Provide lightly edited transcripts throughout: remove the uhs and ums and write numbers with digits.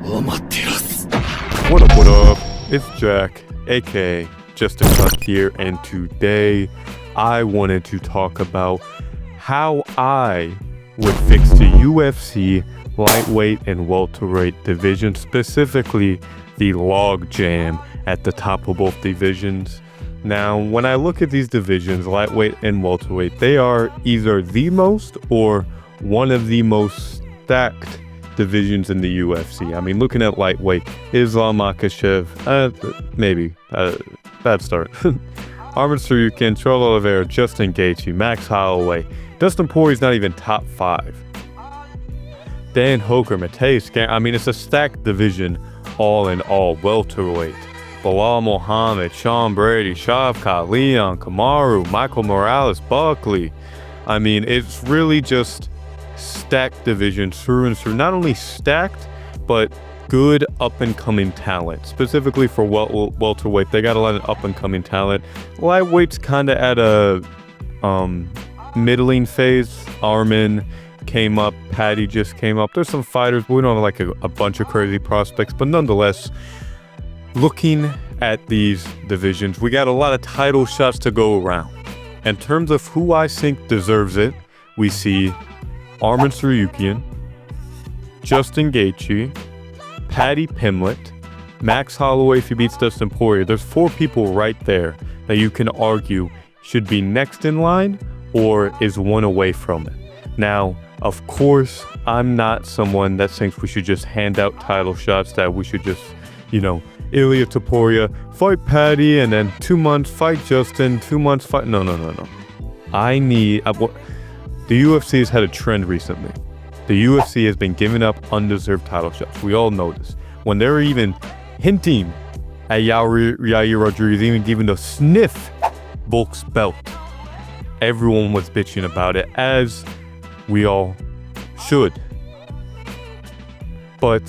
What up, what up? It's Jack, aka Just a Cut here, and today I wanted to talk about how I would fix the UFC lightweight and welterweight division, specifically the log jam at the top of both divisions. Now, when I look at these divisions, lightweight and welterweight, they are either the most or one of the most stacked divisions in the UFC. I mean, looking at lightweight, Islam Makhachev, bad start. Arman Tsarukyan, Charles Oliveira, Justin Gaethje, Max Holloway. Dustin Poirier's not even top 5. Dan Hooker, Mateus Gamrot. I mean, it's a stacked division all in all. Welterweight, Bilal Muhammad, Sean Brady, Shavkat, Leon, Kamaru, Michael Morales, Buckley. I mean, it's really just stacked division through and through. Not only stacked, but good up-and-coming talent. Specifically for welterweight, they got a lot of up-and-coming talent. Lightweight's kind of at a middling phase. Arman came up, Patty just came up. There's some fighters, but we don't have like a bunch of crazy prospects. But nonetheless, looking at these divisions, we got a lot of title shots to go around. In terms of who I think deserves it, we see Arman Tsarukyan, Justin Gaethje, Paddy Pimblett, Max Holloway if he beats Dustin Poirier. There's 4 people right there that you can argue should be next in line or is one away from it. Now, of course, I'm not someone that thinks we should just hand out title shots, that we should just, Ilia Topuria, fight Paddy, and then 2 months, fight Justin, 2 months, fight... No. I need... The UFC has had a trend recently. The UFC has been giving up undeserved title shots. We all know this. When they're even hinting at Yair Rodriguez, even giving a sniff Volk's belt, everyone was bitching about it, as we all should. But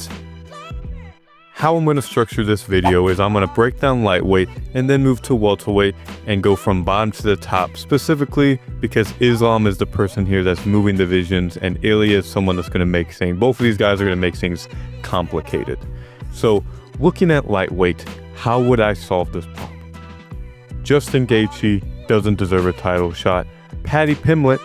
how I'm going to structure this video is I'm going to break down lightweight and then move to welterweight and go from bottom to the top, specifically because Islam is the person here that's moving divisions and Ilia is someone that's going to make things, both of these guys are going to make things complicated. So looking at lightweight, how would I solve this problem? Justin Gaethje doesn't deserve a title shot. Paddy Pimblett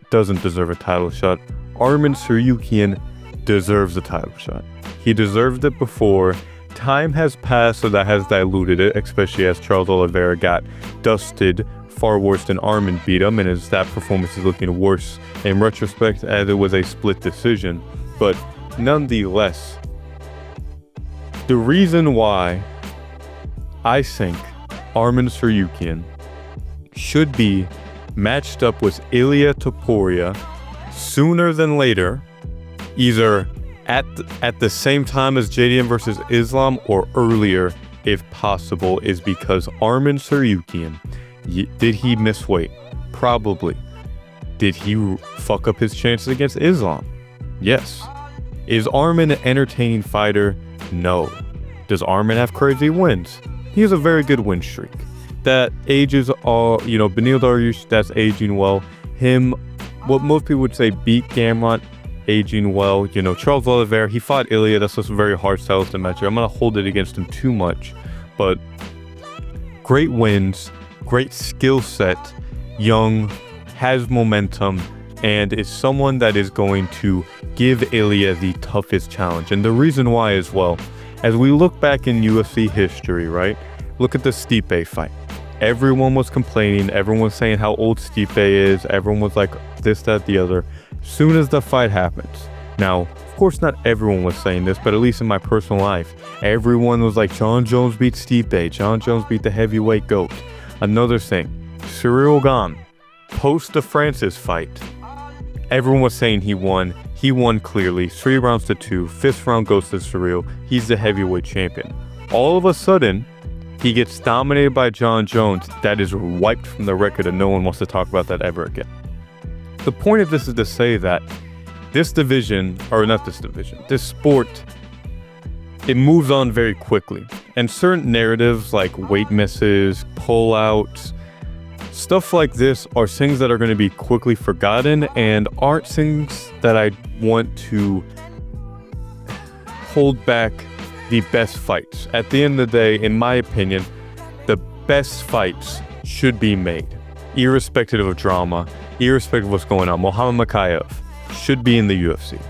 doesn't deserve a title shot. Arman Tsarukyan deserves a title shot. He deserved it before. Time has passed, so that has diluted it, especially as Charles Oliveira got dusted far worse than Arman beat him, and as that performance is looking worse in retrospect as it was a split decision. But nonetheless, the reason why I think Arman Tsarukyan should be matched up with Ilia Topuria sooner than later, either at the same time as JDM versus Islam or earlier if possible, is because Arman Tsarukyan, did he miss weight? Probably. Did he fuck up his chances against Islam? Yes. Is Arman an entertaining fighter? No. Does Arman have crazy wins? He has a very good win streak. That ages all, Beneil Dariush, that's aging well. Him, what most people would say, beat Gamrot, aging well. Charles Oliveira, he fought Ilia. That's just a very hard style to match. I'm going to hold it against him too much. But great wins, great skill set, young, has momentum, and is someone that is going to give Ilia the toughest challenge. And the reason why as well, as we look back in UFC history, right? Look at the Stipe fight. Everyone was complaining. Everyone was saying how old Stipe is. Everyone was like this, that, the other. Soon as the fight happens. Now, of course, not everyone was saying this, but at least in my personal life, everyone was like, Jon Jones beat Stipe. Jon Jones beat the heavyweight GOAT. Another thing, Ciryl Gane, post the Francis fight, everyone was saying he won. He won clearly, 3 rounds to 2. 5th round goes to Ciryl. He's the heavyweight champion. All of a sudden, he gets dominated by Jon Jones. That is wiped from the record, and no one wants to talk about that ever again. The point of this is to say that this sport, it moves on very quickly. And certain narratives like weight misses, pullouts, stuff like this are things that are going to be quickly forgotten and aren't things that I want to hold back the best fights. At the end of the day, in my opinion, the best fights should be made, irrespective of drama, irrespective of what's going on. Muhammad Mokaev should be in the UFC.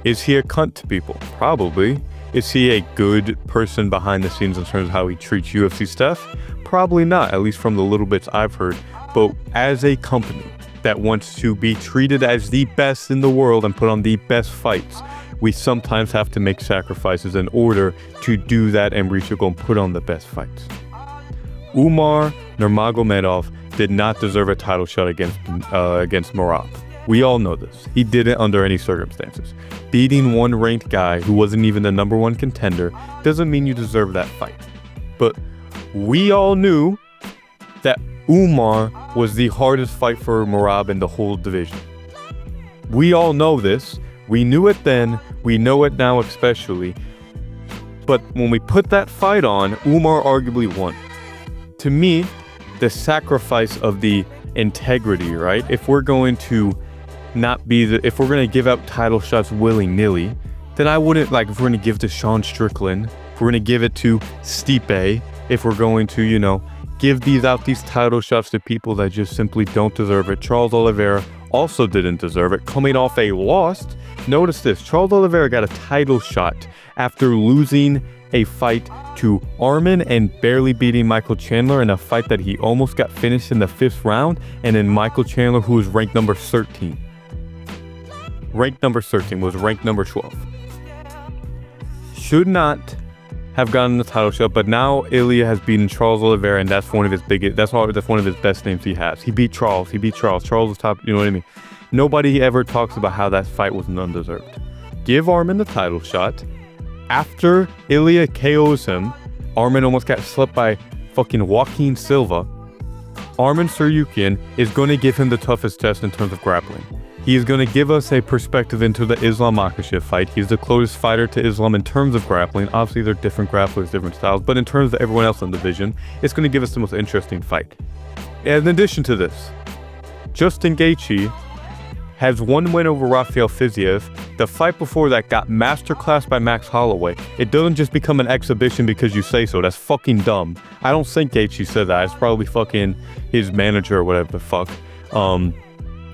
Is he a cunt to people? Probably. Is he a good person behind the scenes in terms of how he treats UFC stuff? Probably not, at least from the little bits I've heard. But as a company that wants to be treated as the best in the world and put on the best fights, we sometimes have to make sacrifices in order to do that and reach a goal and put on the best fights. Umar Nurmagomedov did not deserve a title shot against Merab. We all know this. He didn't under any circumstances. Beating one ranked guy who wasn't even the number one contender doesn't mean you deserve that fight. But we all knew that Umar was the hardest fight for Merab in the whole division. We all know this. We knew it then. We know it now especially. But when we put that fight on, Umar arguably won. To me, the sacrifice of the integrity, right? If we're going to if we're going to give out title shots willy-nilly, then I wouldn't, like, if we're going to give it to Sean Strickland, if we're going to give it to Stipe, if we're going to, give these title shots to people that just simply don't deserve it. Charles Oliveira also didn't deserve it, coming off a loss. Notice this, Charles Oliveira got a title shot after losing a fight to Arman and barely beating Michael Chandler in a fight that he almost got finished in the 5th round, and then Michael Chandler, who was ranked number 13. Ranked number 13 was ranked number 12. Should not have gotten the title shot, but now Ilya has beaten Charles Oliveira, and that's one of his best names he has. He beat Charles. Charles is top, you know what I mean? Nobody ever talks about how that fight was undeserved. Give Arman the title shot. After Ilya KOs him, Arman almost got slept by fucking Joaquin Silva. Arman Tsarukyan is going to give him the toughest test in terms of grappling. He is going to give us a perspective into the Islam Makhachev fight. He's the closest fighter to Islam in terms of grappling. Obviously, they're different grapplers, different styles, but in terms of everyone else in the division, it's going to give us the most interesting fight. And in addition to this, Justin Gaethje has one win over Rafael Fiziev. The fight before that got masterclassed by Max Holloway. It doesn't just become an exhibition because you say so. That's fucking dumb. I don't think Gaethje said that. It's probably fucking his manager or whatever the fuck.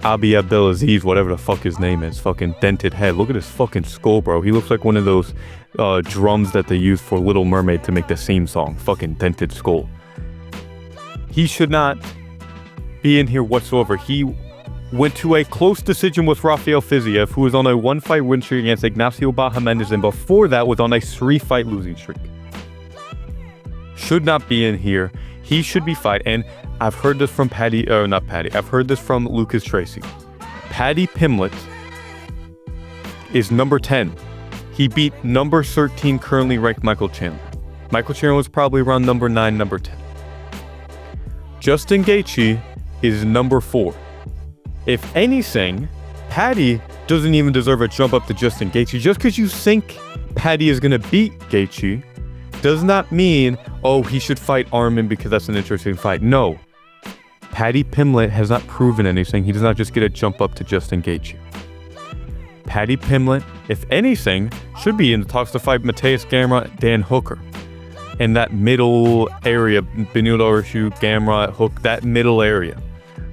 Abi Abdelaziz, whatever the fuck his name is. Fucking dented head. Look at his fucking skull, bro. He looks like one of those drums that they use for Little Mermaid to make the theme song. Fucking dented skull. He should not be in here whatsoever. He went to a close decision with Rafael Fiziev, who was on a 1-fight win streak against Ignacio Bahamondes, and before that was on a 3-fight losing streak. Should not be in here. He should be fight. And I've heard this from I've heard this from Lucas Tracy. Paddy Pimblett is number 10. He beat number 13 currently ranked Michael Chandler. Michael Chandler was probably around number 9, number 10. Justin Gaethje is number 4. If anything, Paddy doesn't even deserve a jump up to Justin Gaethje. Just because you think Paddy is going to beat Gaethje does not mean, oh, he should fight Arman because that's an interesting fight. No. Paddy Pimblett has not proven anything. He does not just get a jump up to Justin Gaethje. Paddy Pimblett, if anything, should be in the talks to fight Mateus Gamrot, Dan Hooker. In that middle area, Benito Arshu, Gamrot, Hook, that middle area.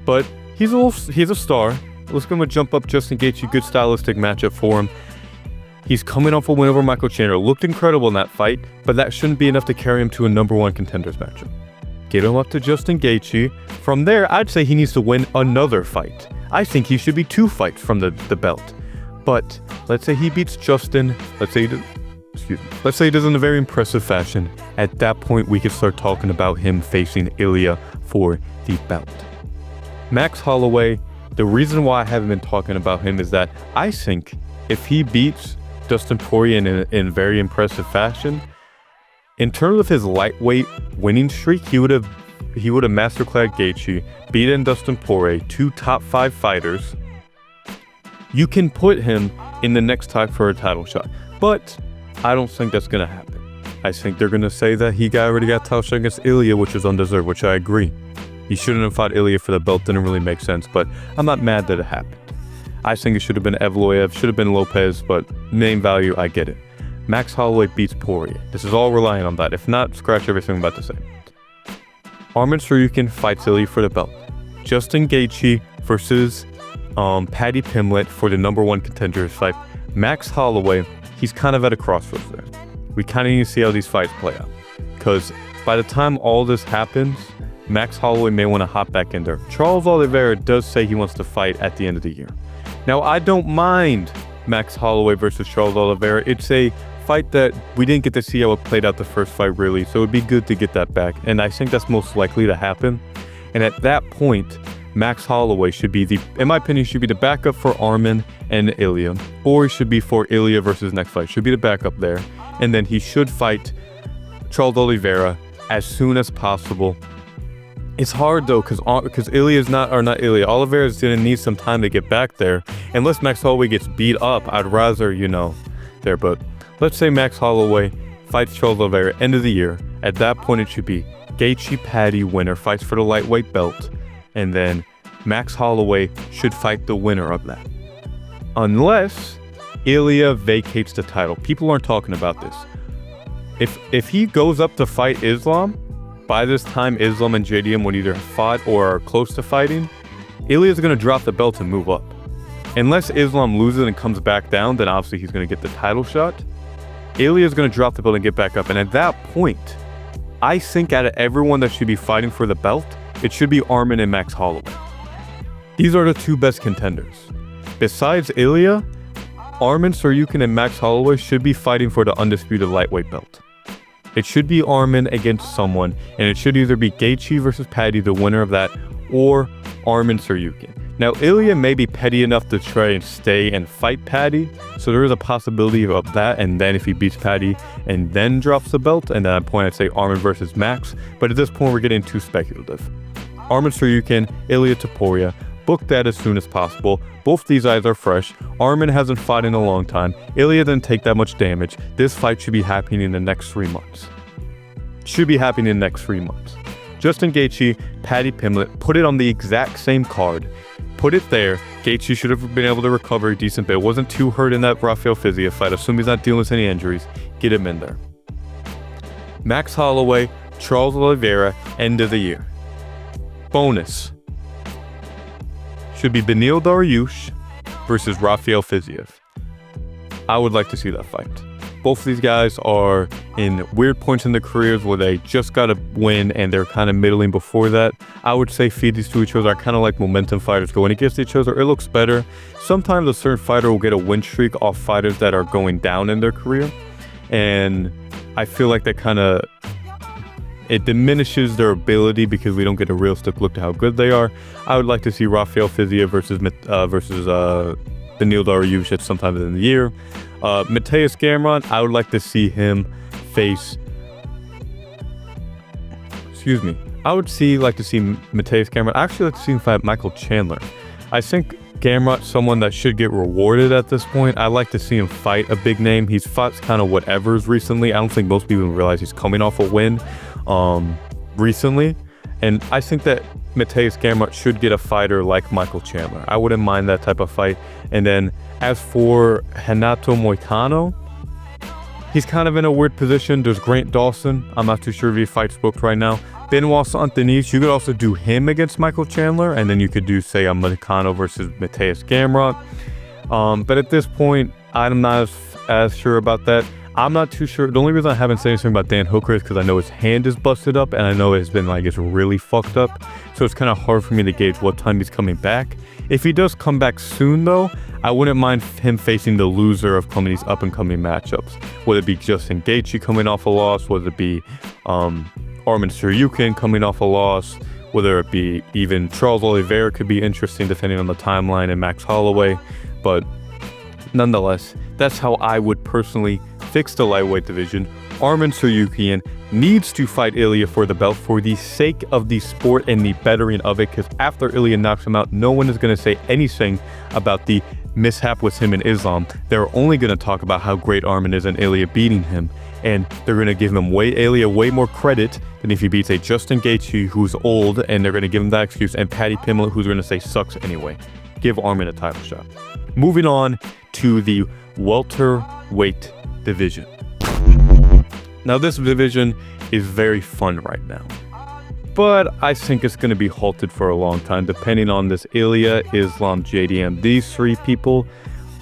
But he's a star. Let's give him a jump up Justin Gaethje. Good stylistic matchup for him. He's coming off a win over Michael Chandler. Looked incredible in that fight, but that shouldn't be enough to carry him to a number 1 contenders matchup. Get him up to Justin Gaethje. From there, I'd say he needs to win another fight. I think he should be 2 fights from the belt. But let's say he beats Justin. Let's say he does in a very impressive fashion. At that point, we could start talking about him facing Ilya for the belt. Max Holloway, the reason why I haven't been talking about him is that I think if he beats Dustin Poirier in very impressive fashion, in terms of his lightweight winning streak, he would have masterclassed Gaethje, beaten Dustin Poirier, 2 top 5 fighters. You can put him in the next talk for a title shot, but I don't think that's gonna happen. I think they're gonna say that he already got title shot against Ilya, which was undeserved, which I agree. He shouldn't have fought Ilya for the belt, didn't really make sense, but I'm not mad that it happened. I think it should have been Evloev, should have been Lopez, but name value, I get it. Max Holloway beats Poirier. This is all relying on that. If not, scratch everything I'm about to say. Arman Tsarukyan fights Ilya for the belt. Justin Gaethje versus Paddy Pimblett for the #1 contenders fight. Max Holloway, he's kind of at a crossroads there. We kind of need to see how these fights play out. Because by the time all this happens, Max Holloway may want to hop back in there. Charles Oliveira does say he wants to fight at the end of the year. Now, I don't mind Max Holloway versus Charles Oliveira. It's a fight that we didn't get to see how it played out the first fight, really. So it'd be good to get that back. And I think that's most likely to happen. And at that point, Max Holloway should be in my opinion, should be the backup for Arman and Ilya. Or he should be for Ilya versus next fight. Should be the backup there. And then he should fight Charles Oliveira as soon as possible. It's hard though, because Oliveira is gonna need some time to get back there. Unless Max Holloway gets beat up, I'd rather, there. But let's say Max Holloway fights Charles Oliveira end of the year. At that point, it should be Gaethje Paddy winner fights for the lightweight belt, and then Max Holloway should fight the winner of that. Unless Ilya vacates the title. People aren't talking about this. If he goes up to fight Islam, by this time Islam and JDM would either have fought or are close to fighting, Ilya's going to drop the belt and move up. Unless Islam loses and comes back down, then obviously he's going to get the title shot. Ilya's going to drop the belt and get back up. And at that point, I think out of everyone that should be fighting for the belt, it should be Arman and Max Holloway. These are the two best contenders. Besides Ilya, Arman Tsarukyan and Max Holloway should be fighting for the undisputed lightweight belt. It should be Arman against someone, and it should either be Gaethje versus Paddy, the winner of that, or Arman Tsarukyan. Now, Ilya may be petty enough to try and stay and fight Paddy, so there is a possibility of that, and then if he beats Paddy and then drops the belt, and at that point I'd say Arman versus Max, but at this point we're getting too speculative. Arman Tsarukyan, Ilya Topuria, book that as soon as possible. Both these guys are fresh. Arman hasn't fought in a long time. Ilya didn't take that much damage. This fight should be happening in the next 3 months. Justin Gaethje, Paddy Pimblett, put it on the exact same card. Put it there. Gaethje should have been able to recover a decent bit. Wasn't too hurt in that Rafael Fiziev fight. Assume he's not dealing with any injuries. Get him in there. Max Holloway, Charles Oliveira, end of the year. Bonus. Should be Beneil Dariush versus Rafael Fiziev. I would like to see that fight. Both of these guys are in weird points in their careers where they just got to win and they're kind of middling before that. I would say feed these to each other. I kind of like momentum fighters going against each other. It looks better. Sometimes a certain fighter will get a win streak off fighters that are going down in their career. And I feel like that it diminishes their ability because we don't get a realistic look to how good they are. I would like to see Rafael Fiziev versus Beneil Dariush at sometime in the year. Mateus Gamrot, I would like to see him face. I would like to see Mateus Gamrot. I actually like to see him fight Michael Chandler. I think Gamrot's someone that should get rewarded at this point. I like to see him fight a big name. He's fought kind of whatevers recently. I don't think most people realize he's coming off a win recently. And I think that Mateus Gamrot should get a fighter like Michael Chandler. I wouldn't mind that type of fight. And then as for Renato Moicano, he's kind of in a weird position. There's Grant Dawson. I'm not too sure if he fights booked right now. Benoit Saint-Denis, you could also do him against Michael Chandler. And then you could do, say, a Moicano versus Mateus Gamrot. But at this point, I'm not as sure about that. I'm not too sure. The only reason I haven't said anything about Dan Hooker is because I know his hand is busted up and I know it's been it's really fucked up. So it's kind of hard for me to gauge what time he's coming back. If he does come back soon though, I wouldn't mind him facing the loser of these up and coming matchups. Whether it be Justin Gaethje coming off a loss, whether it be Arman Tsarukyan coming off a loss, whether it be even Charles Oliveira could be interesting depending on the timeline, and Max Holloway. But nonetheless, that's how I would personally fix the lightweight division. Arman Tsarukyan needs to fight Ilya for the belt for the sake of the sport and the bettering of it, because after Ilya knocks him out, no one is going to say anything about the mishap with him and Islam. They're only going to talk about how great Arman is and Ilya beating him, and they're going to give him Ilya way more credit than if he beats a Justin Gaethje who's old, and they're going to give him that excuse, and Paddy Pimblett who's going to say sucks anyway. Give Arman a title shot. Moving on to the welterweight division. Now, this division is very fun right now, but I think it's going to be halted for a long time, depending on this Ilya, Islam, JDM. These three people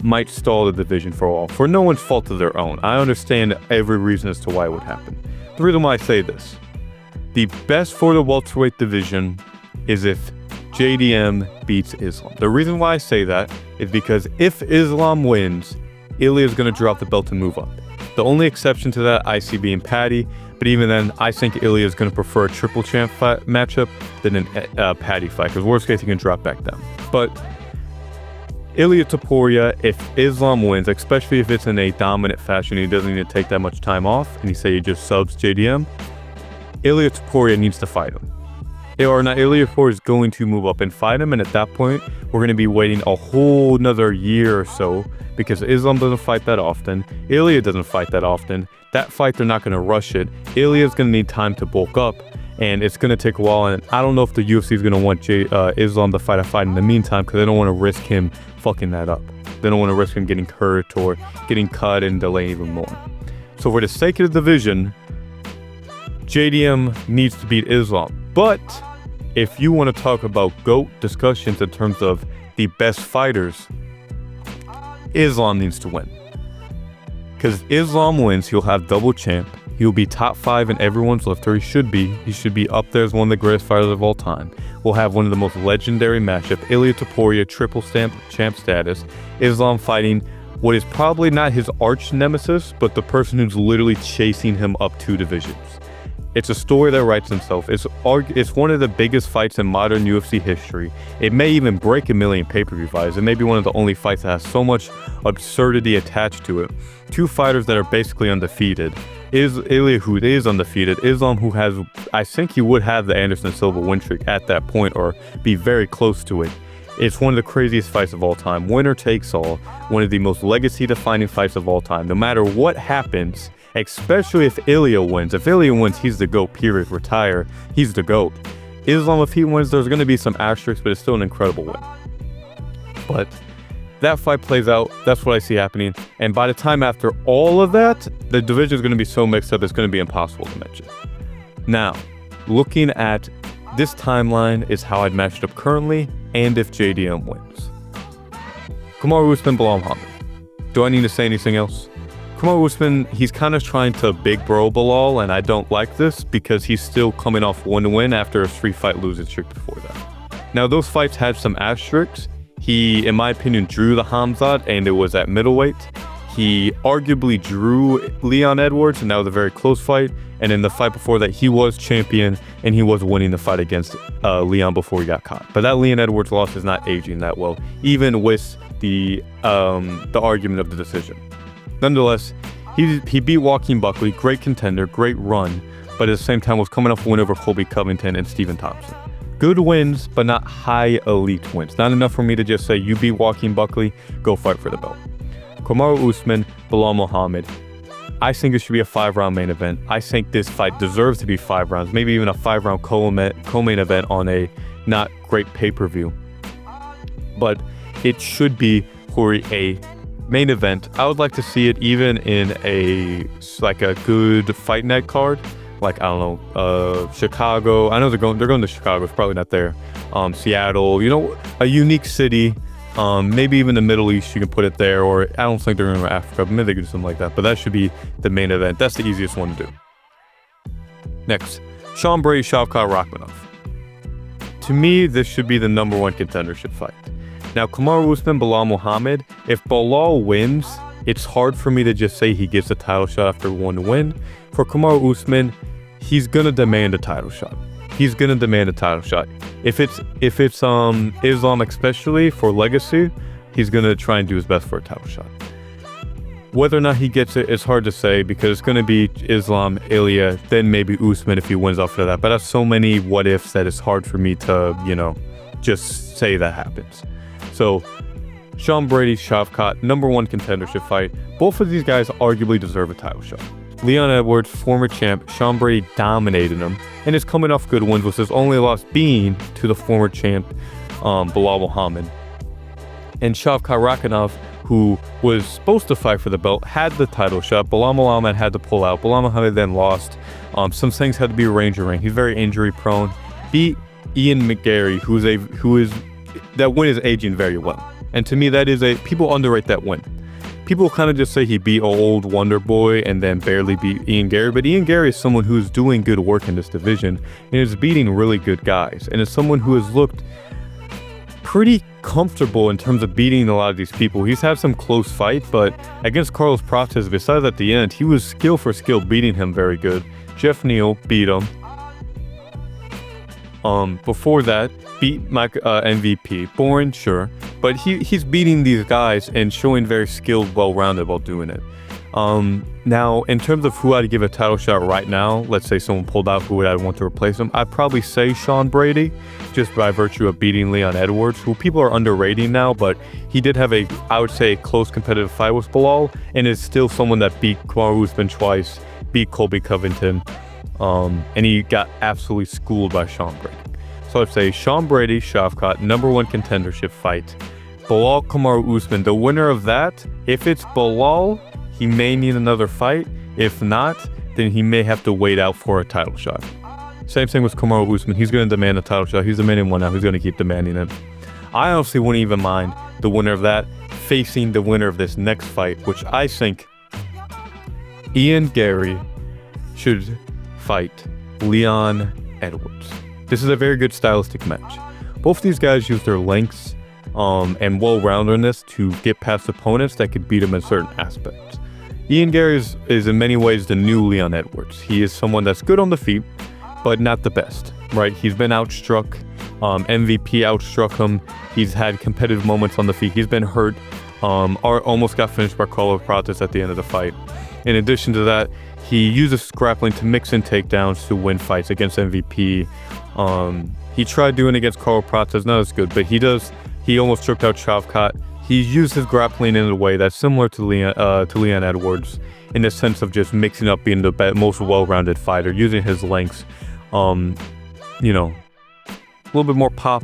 might stall the division for a while, for no one's fault of their own. I understand every reason as to why it would happen. The reason why I say this, the best for the welterweight division is if JDM beats Islam. The reason why I say that is because if Islam wins, Ilya is going to drop the belt and move up. The only exception to that I see being Paddy, but even then, I think Ilya is going to prefer a triple champ fight matchup than a Paddy fight, because worst case, he can drop back down. But Ilya Topuria, if Islam wins, especially if it's in a dominant fashion, he doesn't need to take that much time off, and he say he just subs JDM, Ilya Topuria needs to fight him. Ilya Topuria is going to move up and fight him, and at that point, we're going to be waiting a whole nother year or so, because Islam doesn't fight that often, Ilya doesn't fight that often. That fight, they're not going to rush it. Ilya's going to need time to bulk up, and it's going to take a while, and I don't know if the UFC is going to want Islam to fight a fight in the meantime, because they don't want to risk him fucking that up. They don't want to risk him getting hurt or getting cut and delay even more. So for the sake of the division, JDM needs to beat Islam. But if you want to talk about GOAT discussions in terms of the best fighters, Islam needs to win. Because Islam wins, he'll have double champ. He'll be top 5 in everyone's lifter. He should be. He should be up there as one of the greatest fighters of all time. We'll have one of the most legendary matchups. Ilya Topuria, triple champ status. Islam fighting what is probably not his arch nemesis, but the person who's literally chasing him up 2 divisions. It's a story that writes itself. It's one of the biggest fights in modern UFC history. It may even break 1 million pay-per-view fights. It may be one of the only fights that has so much absurdity attached to it. 2 fighters that are basically undefeated. Ilya, who is undefeated. Islam, who has, I think he would have the Anderson Silva win streak at that point, or be very close to it. It's one of the craziest fights of all time. Winner takes all. One of the most legacy-defining fights of all time. No matter what happens, especially if Ilya wins. If Ilya wins, he's the GOAT, period. Retire. He's the GOAT. Islam, if he wins, there's going to be some asterisks, but it's still an incredible win. But that fight plays out. That's what I see happening. And by the time after all of that, the division is going to be so mixed up, it's going to be impossible to mention. Now, looking at this timeline is how I'd match it up currently, and if JDM wins. Kamaru Usman, Belal Muhammad. Do I need to say anything else? Kamaru Usman, he's kind of trying to big bro Belal, and I don't like this because he's still coming off 1 win after a 3-fight losing streak before that. Now, those fights had some asterisks. He, in my opinion, drew the Hamzat, and it was at middleweight. He arguably drew Leon Edwards, and that was a very close fight. And in the fight before that, he was champion, and he was winning the fight against Leon before he got caught. But that Leon Edwards loss is not aging that well, even with the argument of the decision. Nonetheless, he beat Joaquin Buckley, great contender, great run, but at the same time was coming off a win over Colby Covington and Stephen Thompson. Good wins, but not high elite wins. Not enough for me to just say, you beat Joaquin Buckley, go fight for the belt. Kamaru Usman, Belal Muhammad. I think it should be a 5-round main event. I think this fight deserves to be 5 rounds, maybe even a 5-round co-main event on a not great pay-per-view. But it should be for a main event. I would like to see it even in a good fight night card, like, I don't know, Chicago. I know they're going to Chicago. It's probably not there. Seattle, a unique city. Maybe even the Middle East, you can put it there, or I don't think they're going to Africa, but maybe they could do something like that. But that should be the main event. That's the easiest one to do. Next, Sean Brady, Shavkat Rakhmonov. To me, this should be the #1 contendership fight. Now, Kamaru Usman, Belal Muhammad, if Belal wins, it's hard for me to just say he gets a title shot after 1 win. For Kamaru Usman, he's going to demand a title shot. He's going to demand a title shot. If it's Islam, especially for legacy, he's going to try and do his best for a title shot. Whether or not he gets it, it's hard to say because it's going to be Islam, Ilya, then maybe Usman if he wins after that. But that's so many what ifs that it's hard for me to, just say that happens. So, Sean Brady, Shavkat, #1 contendership fight. Both of these guys arguably deserve a title shot. Leon Edwards, former champ, Sean Brady dominated him, and is coming off good wins, with his only loss being to the former champ, Belal Muhammad. And Shavkat Rakhmonov who was supposed to fight for the belt, had the title shot. Belal Muhammad had to pull out. Belal Muhammad then lost. Some things had to be arranged around. He's very injury prone. Beat Ian McGarry, that win is aging very well. And to me, people underrate that win. People kind of just say he beat an old wonder boy and then barely beat Ian Gary, but Ian Gary is someone who's doing good work in this division and is beating really good guys, and is someone who has looked pretty comfortable in terms of beating a lot of these people. He's had some close fights, but against Carlos Prates, besides at the end, he was skill for skill beating him very good. Jeff Neal beat him. Before that, beat my MVP. Boring, sure, but he's beating these guys and showing very skilled, well-rounded while doing it. Now, in terms of who I'd give a title shot right now, let's say someone pulled out, who would I want to replace him? I'd probably say Sean Brady, just by virtue of beating Leon Edwards, who people are underrating now, but he did have I would say, close competitive fight with Belal, and is still someone that beat Kamaru Usman twice, beat Colby Covington, and he got absolutely schooled by Sean Brady. So I'd say Sean Brady, Shavkat, #1 contendership fight. Belal Kamaru Usman, the winner of that, if it's Belal, he may need another fight. If not, then he may have to wait out for a title shot. Same thing with Kamaru Usman. He's going to demand a title shot. He's demanding one now. He's going to keep demanding it. I honestly wouldn't even mind the winner of that facing the winner of this next fight, which I think Ian Gary should fight Leon Edwards. This is a very good stylistic match. Both of these guys use their lengths and well-roundedness to get past opponents that could beat them in certain aspects. Ian Gary is in many ways the new Leon Edwards. He is someone that's good on the feet, but not the best, right? He's been outstruck. MVP outstruck him. He's had competitive moments on the feet. He's been hurt. Almost got finished by Carlos Prates at the end of the fight. In addition to that, he uses grappling to mix in takedowns to win fights against MVP. He tried doing it against Carlos Prates, not as good, but he almost choked out Shavkat. He used his grappling in a way that's similar to Leon Edwards, in the sense of just mixing up being the most well-rounded fighter, using his lengths. A little bit more pop,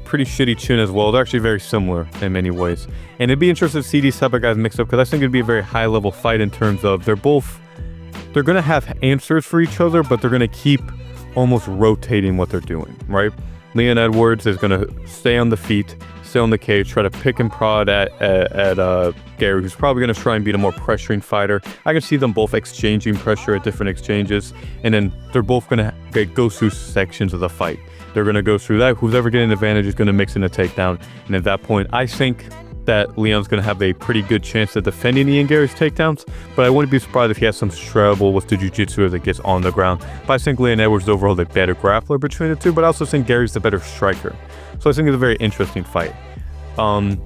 pretty shitty chin as well. They're actually very similar in many ways. And it'd be interesting to see these type of guys mix up, because I think it'd be a very high-level fight in terms of they're going to have answers for each other, but they're going to keep almost rotating what they're doing, right? Leon Edwards is going to stay on the feet, stay on the cage, try to pick and prod at Gary, who's probably going to try and beat a more pressuring fighter. I can see them both exchanging pressure at different exchanges, and then they're both going to go through sections of the fight. They're going to go through that. Who's ever getting an advantage is going to mix in a takedown, and at that point, I think that Leon's going to have a pretty good chance at defending Ian Gary's takedowns, but I wouldn't be surprised if he has some trouble with the jiu-jitsu as it gets on the ground. But I think Leon Edwards is overall the better grappler between the two, but I also think Gary's the better striker. So I think it's a very interesting fight. And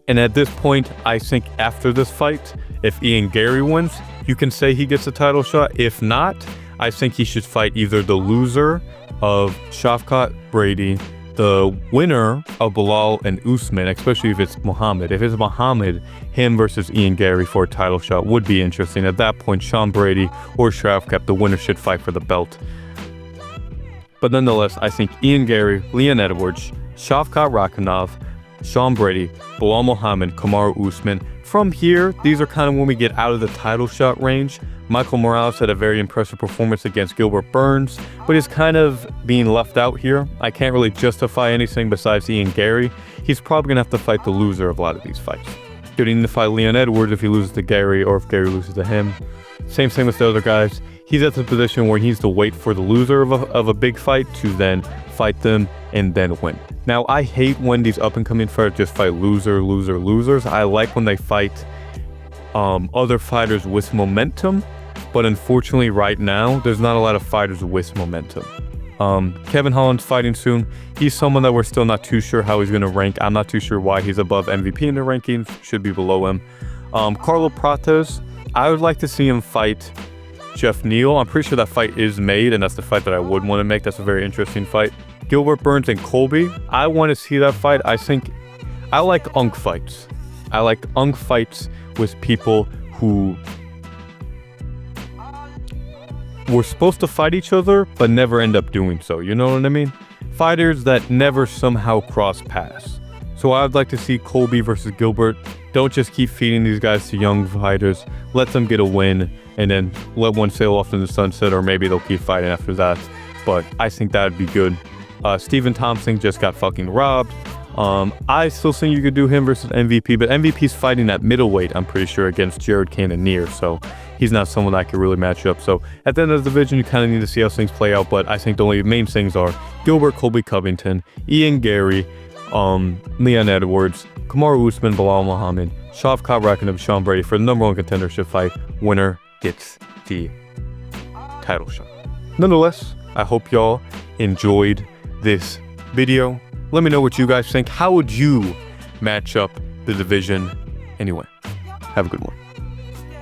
at this point, I think after this fight, if Ian Gary wins, you can say he gets a title shot. If not, I think he should fight either the loser of Shavkat Brady, the winner of Belal and Usman, especially if it's Muhammad. If it's Muhammad, him versus Ian Gary for a title shot would be interesting. At that point, Sean Brady or Shavkat, the winner should fight for the belt. But nonetheless, I think Ian Gary, Leon Edwards, Shavkat Rakhmonov, Sean Brady, Belal Muhammad, Kamaru Usman. From here, these are kind of when we get out of the title shot range. Michael Morales had a very impressive performance against Gilbert Burns, but is kind of being left out here. I can't really justify anything besides Ian Gary. He's probably going to have to fight the loser of a lot of these fights. He would need to fight Leon Edwards if he loses to Gary, or if Gary loses to him. Same thing with the other guys. He's at the position where he needs to wait for the loser of a big fight to then fight them and then win. Now, I hate when these up-and-coming fighters just fight losers. I like when they fight other fighters with momentum, but unfortunately right now, there's not a lot of fighters with momentum. Kevin Holland's fighting soon. He's someone that we're still not too sure how he's going to rank. I'm not too sure why he's above MVP in the rankings. Should be below him. Carlos Prates, I would like to see him fight Jeff Neal. I'm pretty sure that fight is made, and that's the fight that I would want to make. That's a very interesting fight. Gilbert Burns and Colby, I want to see that fight. I like unk fights. I like unk fights with people who were supposed to fight each other, but never end up doing so. You know what I mean? Fighters that never somehow cross paths. So I'd like to see Colby versus Gilbert. Don't just keep feeding these guys to young fighters. Let them get a win and then let one sail off in the sunset, or maybe they'll keep fighting after that. But I think that'd be good. Stephen Thompson just got fucking robbed. I still think you could do him versus MVP, but MVP's fighting at middleweight, I'm pretty sure, against Jared Cannonier, so he's not someone that could really match up. So at the end of the division, you kind of need to see how things play out, but I think the only main things are Gilbert, Colby Covington, Ian Gary, Leon Edwards, Kamaru Usman, Bilal Muhammad, Shavkat Rakhmonov, Sean Brady for the #1 contendership fight. Winner gets the title shot. Nonetheless, I hope y'all enjoyed this video. Let me know what you guys think. How would you match up the division anyway? Have a good one.